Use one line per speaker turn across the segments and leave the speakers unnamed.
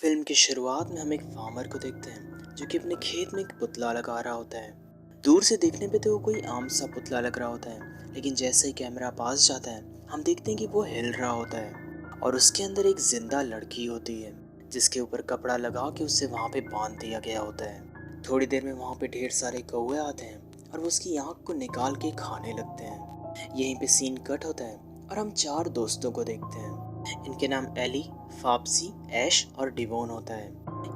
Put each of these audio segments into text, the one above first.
Film की शुरुआत में हम एक फार्मर को देखते हैं जो कि अपने खेत में एक पुतला लगा रहा होता है। दूर से देखने पे तो वो कोई आम सा पुतला लग रहा होता है, लेकिन जैसे ही कैमरा पास जाता है हम देखते हैं कि वो हिल रहा होता है और उसके अंदर एक जिंदा लड़की होती है जिसके ऊपर कपड़ा लगा के उसे वहाँ पे बांध दिया गया होता है। थोड़ी देर में वहाँ पे ढेर सारे कौवे आते हैं और वो उसकी आँख को निकाल के खाने लगते हैं। यहीं पे सीन कट होता है और हम चार दोस्तों को देखते हैं। इनके नाम एली, फाप्सी, ऐश और डिवोन होता है।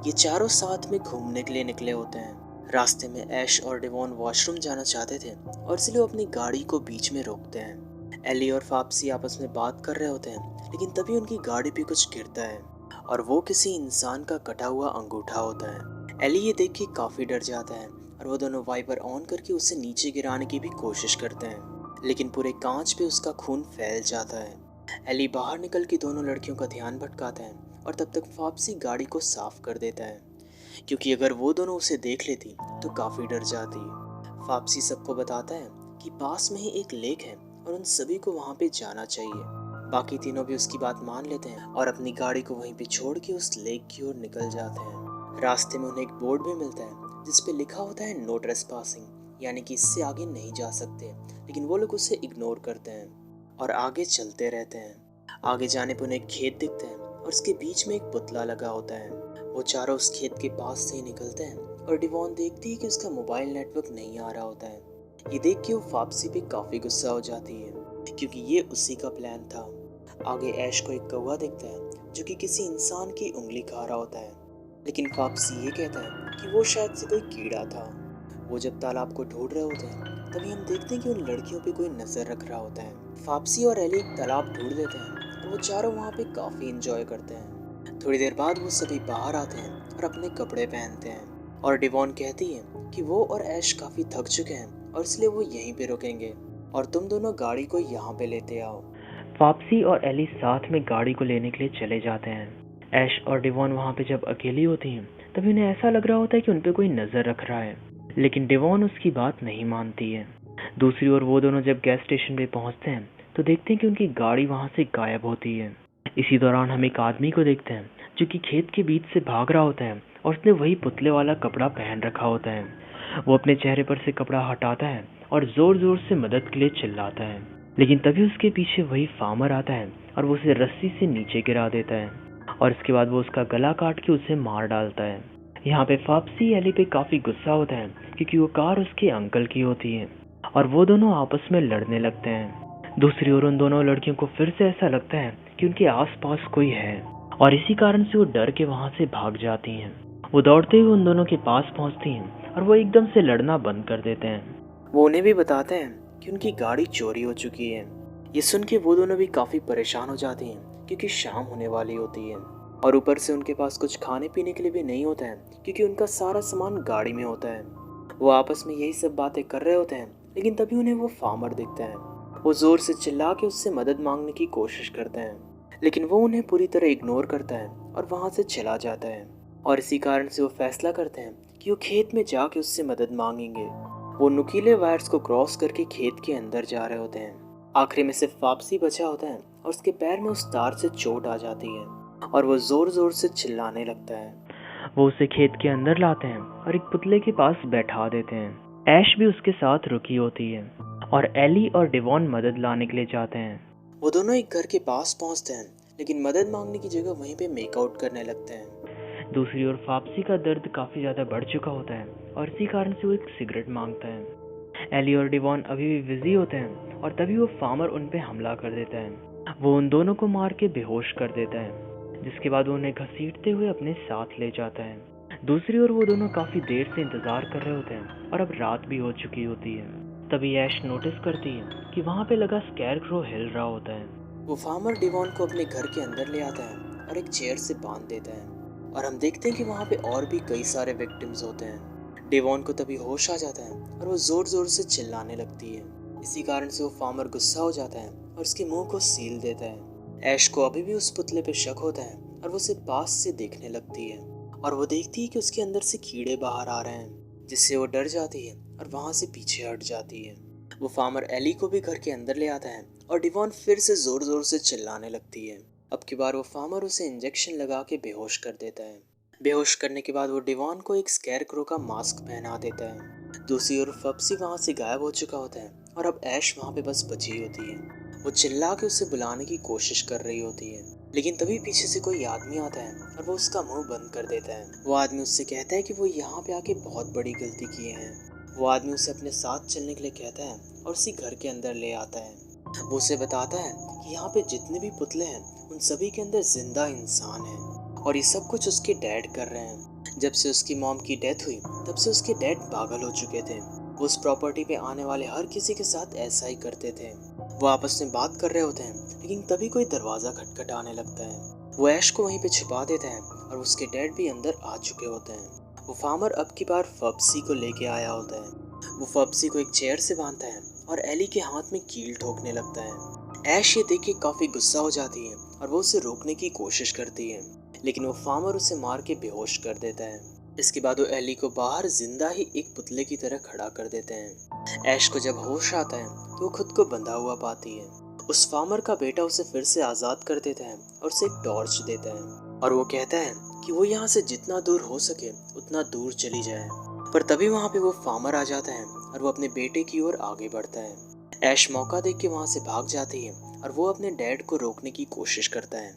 ये चारों साथ में घूमने के लिए निकले होते हैं। रास्ते में ऐश और डिवोन वॉशरूम जाना चाहते थे और इसलिए वो अपनी गाड़ी को बीच में रोकते हैं। एली और फाप्सी आपस में बात कर रहे होते हैं, लेकिन तभी उनकी गाड़ी पे कुछ गिरता है और वो किसी इंसान का कटा हुआ अंगूठा होता है। एली ये देख के काफी डर जाता है और वो दोनों वाइपर ऑन करके उसे नीचे गिराने की भी कोशिश करते हैं, लेकिन पूरे कांच पे उसका खून फैल जाता है। एली बाहर निकल के दोनों लड़कियों का ध्यान भटकाता है और तब तक फाप्सी गाड़ी को साफ कर देता है, क्योंकि अगर वो दोनों उसे देख लेती तो काफी डर जाती। फाप्सी सबको बताता है कि पास में ही एक लेक है और उन सभी को वहां पे जाना चाहिए। बाकी तीनों भी उसकी बात मान लेते हैं और अपनी गाड़ी को वहीं पे छोड़ के उस लेक की ओर निकल जाते हैं। रास्ते में उन्हें एक बोर्ड भी मिलता है जिसपे लिखा होता है नो ट्रेसपासिंग, यानी कि इससे आगे नहीं जा सकते, लेकिन वो लोग उसे इग्नोर करते हैं और आगे चलते रहते हैं। आगे जाने पर उन्हें एक खेत दिखता है और उसके बीच में एक पुतला लगा होता है। वो चारों उस खेत के पास से ही निकलते हैं और डिवॉन देखती है कि उसका मोबाइल नेटवर्क नहीं आ रहा होता है। ये देख के वो फाप्सी पे काफी गुस्सा हो जाती है, क्योंकि ये उसी का प्लान था। आगे ऐश को एक कौवा दिखता है जो कि किसी इंसान की उंगली खा रहा होता है, लेकिन फाप्सी ये कहता है कि वो शायद से कोई कीड़ा था। वो जब तालाब को ढूंढ रहे होते हैं तभी हम देखते हैं कि उन लड़कियों पे कोई नजर रख रहा होता है। फाप्सी और एली एक तालाब ढूंढ लेते हैं और वो चारों वहाँ पे काफी इंजॉय करते हैं। थोड़ी देर बाद वो सभी बाहर आते हैं और अपने कपड़े पहनते हैं और डिवॉन कहती है कि वो और ऐश काफी थक चुके हैं और इसलिए वो यहीं पे रुकेंगे और तुम दोनों गाड़ी को यहाँ पे लेते आओ।
फाप्सी और एली साथ में गाड़ी को लेने के लिए चले जाते हैं। ऐश और डिवॉन वहाँ पे जब अकेली होती हैं तभी उन्हें ऐसा लग रहा होता है कि उन पे कोई नजर रख रहा है, लेकिन डिवॉन उसकी बात नहीं मानती है। दूसरी ओर वो दोनों जब गैस स्टेशन पे पहुँचते हैं तो देखते हैं कि उनकी गाड़ी वहाँ से गायब होती है। इसी दौरान हम एक आदमी को देखते हैं जो कि खेत के बीच से भाग रहा होता है और उसने वही पुतले वाला कपड़ा पहन रखा होता है। वो अपने चेहरे पर से कपड़ा हटाता है और जोर जोर से मदद के लिए चिल्लाता है, लेकिन तभी उसके पीछे वही फार्मर आता है और वो उसे रस्सी से नीचे गिरा देता है और इसके बाद वो उसका गला काट के उसे मार डालता है। यहाँ पे फाप्सी एली पे काफी गुस्सा होता है क्योंकि वो कार उसके अंकल की होती है और वो दोनों आपस में लड़ने लगते हैं। दूसरी ओर उन दोनों लड़कियों को फिर से ऐसा लगता है कि उनके आसपास कोई है और इसी कारण से वो डर के वहां से भाग जाती हैं। वो दौड़ते हुए उन दोनों के पास पहुंचती हैं और वो एकदम से लड़ना बंद कर देते हैं।
वो उन्हें भी बताते हैं कि उनकी गाड़ी चोरी हो चुकी है। ये सुन के वो दोनों भी काफी परेशान हो जाती हैं क्योंकि शाम होने वाली होती है और ऊपर से उनके पास कुछ खाने पीने के लिए भी नहीं होता है क्योंकि उनका सारा सामान गाड़ी में होता है। वो आपस में यही सब बातें कर रहे होते हैं, लेकिन तभी उन्हें वो फार्मर दिखता है। वो जोर से चिल्ला के उससे मदद मांगने की कोशिश करते हैं, लेकिन वो उन्हें पूरी तरह इग्नोर करता है और वहां से चला जाता है। और इसी कारण से वो फैसला करते हैं कि वो खेत में जाके उससे मदद मांगेंगे। वो नुकीले वायर्स को क्रॉस करके खेत के अंदर जा रहे होते हैं। आखिरी में सिर्फ वापसी बचा होता है और उसके पैर में उस तार से चोट आ जाती है और वो जोर जोर से चिल्लाने लगता है।
वो उसे खेत के अंदर लाते हैं और एक पुतले के पास बैठा देते हैं। ऐश भी उसके साथ रुकी होती है और एली और डिवॉन मदद लाने के लिए जाते हैं।
वो दोनों एक घर के पास पहुंचते हैं, लेकिन मदद मांगने की जगह वहीं पे मेकआउट करने लगते हैं।
दूसरी ओर फाप्सी का दर्द काफी ज्यादा बढ़ चुका होता है और इसी कारण से वो एक सिगरेट मांगता है। एली और डिवॉन अभी भी बिजी होते हैं और तभी वो फार्मर उन पे हमला कर देता है। वो उन दोनों को मार के बेहोश कर देता है, जिसके बाद वो उन्हें घसीटते हुए अपने साथ ले जाता है। दूसरी ओर वो दोनों काफी देर से इंतजार कर रहे होते हैं और अब रात भी हो चुकी होती है। तभी ऐश नोटिस करती है कि वहाँ पे लगा स्कैरक्रो हिल रहा होता है।
वो फार्मर डिवॉन को अपने घर के अंदर ले आता है और एक चेयर से बांध देता है और हम देखते हैं कि वहाँ पे और भी कई सारे विक्टिम्स होते हैं। डिवॉन को तभी होश आ जाता है और वो जोर जोर से चिल्लाने लगती है। इसी कारण से वो फार्मर गुस्सा हो जाता है और उसके मुंह को सील देता है। ऐश को अभी भी उस पुतले पे शक होता है और वो उसे पास से देखने लगती है और वो देखती है कि उसके अंदर से कीड़े बाहर आ रहे हैं, जिससे वो डर जाती है और वहाँ से पीछे हट जाती है। वो फार्मर एली को भी घर के अंदर ले आता है और डिवॉन फिर से जोर जोर से चिल्लाने लगती है। अब की बार वो फार्मर उसे इंजेक्शन लगा के बेहोश कर देता है। बेहोश करने के बाद वो डिवॉन को एक स्कैरक्रो का मास्क पहना देता है। दूसरी ओर फब्सी वहाँ से गायब हो चुका होता है और अब ऐश वहाँ पे बस बची होती है। वो चिल्ला के उसे बुलाने की कोशिश कर रही होती है, लेकिन तभी पीछे से कोई आदमी आता है और वो उसका मुंह बंद कर देता है। वो आदमी उससे कहता है कि वो यहाँ पे आके बहुत बड़ी गलती किए हैं। वो आदमी उसे अपने साथ चलने के लिए कहता है और उसी घर के अंदर ले आता है। वो उसे बताता है कि यहाँ पे जितने भी पुतले हैं उन सभी के अंदर जिंदा इंसान है और ये सब कुछ उसके डैड कर रहे हैं। जब से उसकी मॉम की डेथ हुई तब से उसके डैड पागल हो चुके थे। वो उस प्रॉपर्टी पे आने वाले हर किसी के साथ ऐसा ही करते थे। वो आपस में बात कर रहे होते हैं, लेकिन तभी कोई दरवाज़ा खटखटाने लगता है। वो ऐश को वहीं पे छुपा देता है और उसके डैड भी अंदर आ चुके होते हैं। वो फार्मर अब की बार फब्सी को लेके आया होता है। वो फब्सी को एक चेयर से बांधता है और एली के हाथ में कील ठोकने लगता है। ऐश ये देख के काफ़ी गुस्सा हो जाती है और वो उसे रोकने की कोशिश करती है, लेकिन वो फार्मर उसे मार के बेहोश कर देता है। इसके बाद वो एली को बाहर जिंदा ही एक पुतले की तरह खड़ा कर देते हैं। ऐश को जब होश आता है तो वो खुद को बंधा हुआ पाती है। उस फार्मर का बेटा उसे फिर से आज़ाद कर देता है और उसे एक टॉर्च देता है और वो कहता है कि वो यहाँ से जितना दूर हो सके उतना दूर चली जाए। पर तभी वहाँ पे वो फार्मर आ जाता है और वो अपने बेटे की ओर आगे बढ़ता है। ऐश मौका देख के वहाँ से भाग जाती है और वो अपने डैड को रोकने की कोशिश करता है,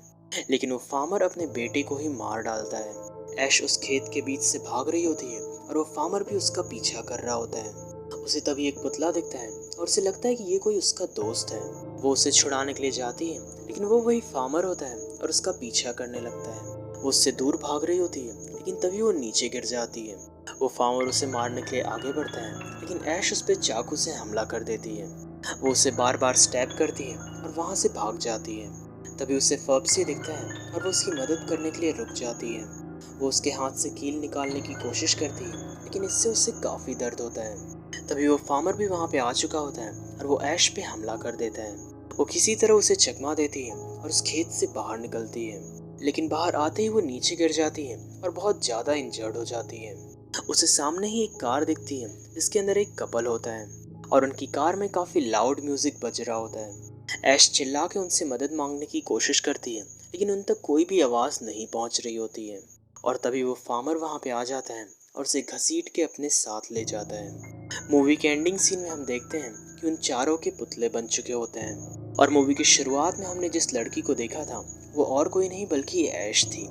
लेकिन वो फार्मर अपने बेटे को ही मार डालता है। ऐश उस खेत के बीच से भाग रही होती है और वो फार्मर भी उसका पीछा कर रहा होता है। उसे तभी एक पुतला दिखता है और उसे लगता है कि ये कोई उसका दोस्त है। वो उसे छुड़ाने के लिए जाती है, लेकिन वो वही फार्मर होता है और उसका पीछा करने लगता है। वो उससे दूर भाग रही होती है, लेकिन तभी वो नीचे गिर जाती है। वो फार्मर उसे मारने के लिए आगे बढ़ता है, लेकिन ऐश उस पर चाकू से हमला कर देती है। वो उसे बार बार स्टैब करती है और वहाँ से भाग जाती है। तभी उसे फब्सी दिखता है और वो उसकी मदद करने के लिए रुक जाती है। वो उसके हाथ से कील निकालने की कोशिश करती है, लेकिन इससे उसे काफ़ी दर्द होता है। तभी वो फार्मर भी वहाँ पे आ चुका होता है और वो ऐश पे हमला कर देता है। वो किसी तरह उसे चकमा देती है और उस खेत से बाहर निकलती है, लेकिन बाहर आते ही वो नीचे गिर जाती है और बहुत ज़्यादा इंजर्ड हो जाती है। उसे सामने ही एक कार दिखती है जिसके अंदर एक कपल होता है और उनकी कार में काफ़ी लाउड म्यूजिक बज रहा होता है। ऐश चिल्ला के उनसे मदद मांगने की कोशिश करती है, लेकिन उन तक कोई भी आवाज़ नहीं पहुंच रही होती है। और तभी वो फार्मर वहाँ पे आ जाता है और उसे घसीट के अपने साथ ले जाता है। मूवी के एंडिंग सीन में हम देखते हैं कि उन चारों के पुतले बन चुके होते हैं और मूवी की शुरुआत में हमने जिस लड़की को देखा था वो और कोई नहीं बल्कि ऐश थी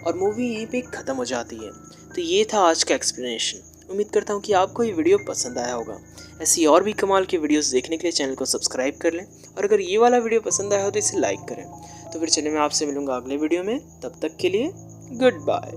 और मूवी यहीं पे ख़त्म हो जाती है। तो ये था आज का एक्सप्लेनेशन। उम्मीद करता हूँ कि आपको ये वीडियो पसंद आया होगा। ऐसी और भी कमाल की वीडियोस देखने के लिए चैनल को सब्सक्राइब कर लें और अगर ये वाला वीडियो पसंद आया हो तो इसे लाइक करें। तो फिर चलिए मैं आपसे मिलूँगा अगले वीडियो में, तब तक के लिए गुड बाय।